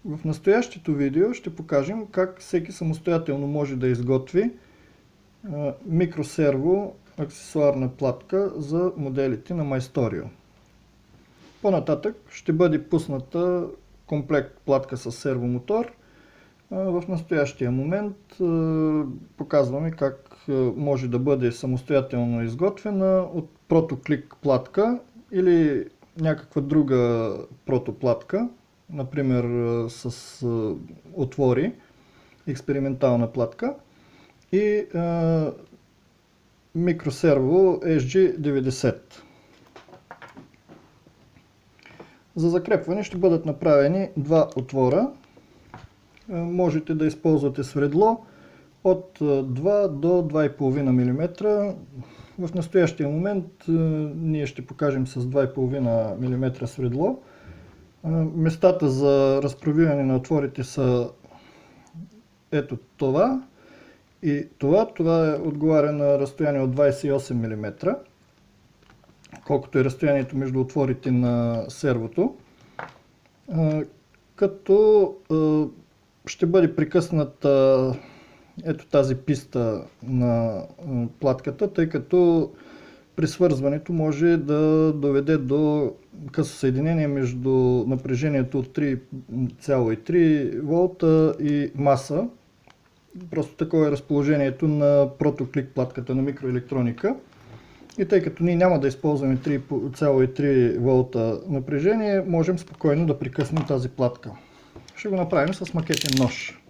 В настоящето видео ще покажем как всеки самостоятелно може да изготви микросерво аксесуарна платка за моделите на MyStorio. По-нататък ще бъде пусната комплект платка с сервомотор. В настоящия момент показваме как може да бъде самостоятелно изготвена от протоклик платка или някаква друга протоплатка, например с отвори, експериментална платка и микросерво SG90. За закрепване ще бъдат направени два отвора. Можете да използвате свердло от 2 до 2,5 мм. В настоящия момент ние ще покажем с 2,5 мм свердло. Местата за разпробиване на отворите са ето това и това. Това отговаря на разстояние от 28 мм, колкото е разстоянието между отворите на сервото. Като ще бъде прекъсната ето тази писта на платката, тъй като при свързването може да доведе до късо съединение между напрежението от 3,3 волта и маса. Просто такова е разположението на протоклик платката на микроелектроника. И тъй като ние няма да използваме 3,3 волта напрежение, можем спокойно да прекъснем тази платка. Ще го направим с макетен нож.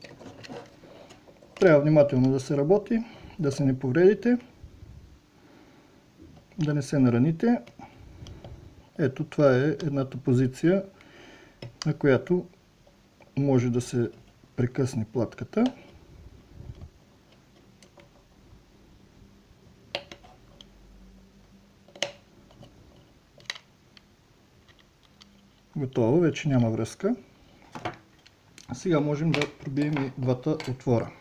Трябва внимателно да се работи, да се не повредите, да не се нараните. Ето, това е едната позиция, на която може да се прекъсне платката. Готово, вече няма връзка. Сега можем да пробием и двата отвора.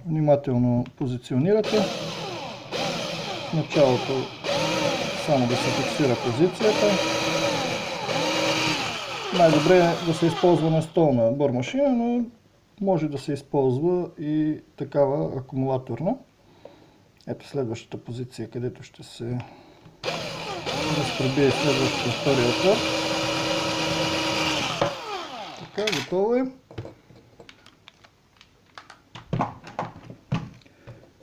Внимателно позиционирате. В началото само да се фиксира позицията. Най-добре е да се използва настолна бормашина, но може да се използва и такава акумулаторна. Ето следващата позиция, където ще се разпребие следващия втория отвор. Така, готово е.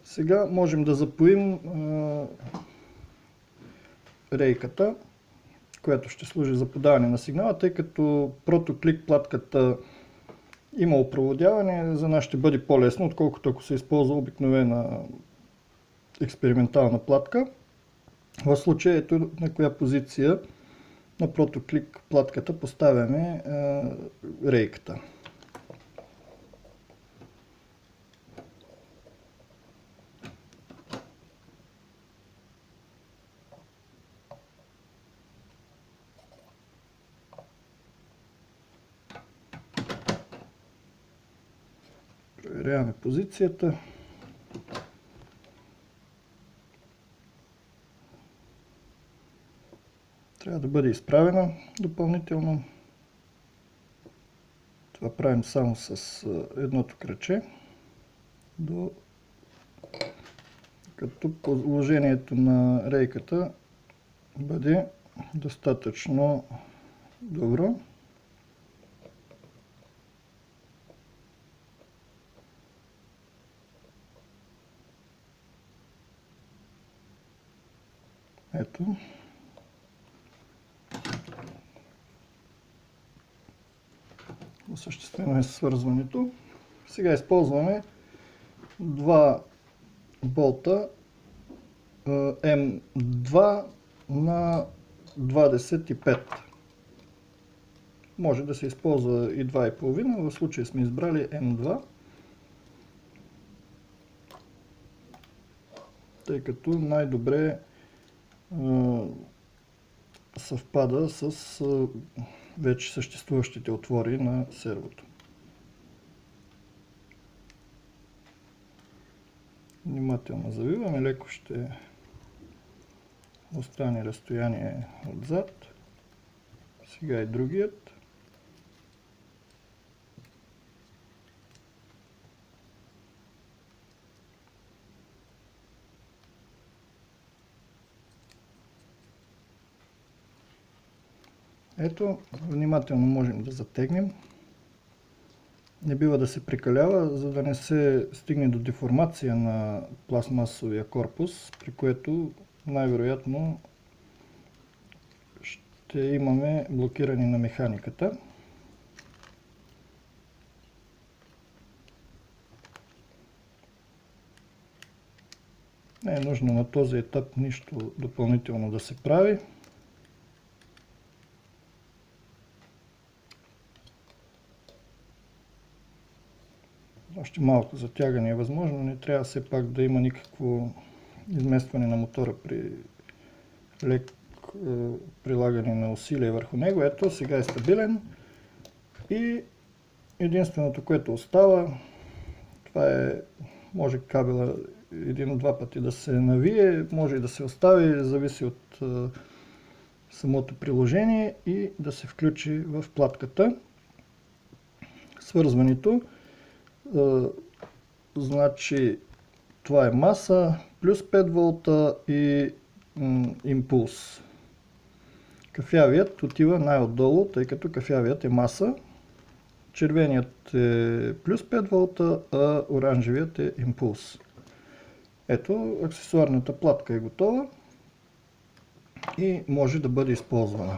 Сега можем да запоим рейката, която ще служи за подаване на сигнала, тъй като протоклик платката има опроводяване, за нас ще бъде по-лесно, отколкото ако се използва обикновена експериментална платка. В случая ето на коя позиция на протоклик платката поставяме рейката. Проверяваме позицията. Трябва да бъде изправена допълнително. Това правим само с едното кръче, като положението на рейката бъде достатъчно добро. Ето. Осъществено е свързването. Сега използваме два болта М2 на 25. Може да се използва и 2,5. В случая сме избрали М2, тъй като най-добре съвпада с вече съществуващите отвори на сервото. внимателно завиваме, леко ще остане разстояние отзад. Сега и другият. Ето, внимателно можем да затегнем. Не бива да се прекалява, за да не се стигне до деформация на пластмасовия корпус, при което най-вероятно ще имаме блокиране на механиката. Не е нужно на този етап нищо допълнително да се прави. Още малко затягане е възможно, не трябва все пак да има никакво изместване на мотора при лек прилагане на усилие върху него. Ето, сега е стабилен и единственото, което остава, това е, може кабела един-два пъти да се навие, може и да се остави, зависи от самото приложение, и да се включи в платката. Свързването, значи това е маса, плюс 5 волта и импулс. Кафявият отива най-отдолу, тъй като кафявият е маса. Червеният е плюс 5 волта, а оранжевият е импулс. Ето, аксесуарната платка е готова и може да бъде използвана.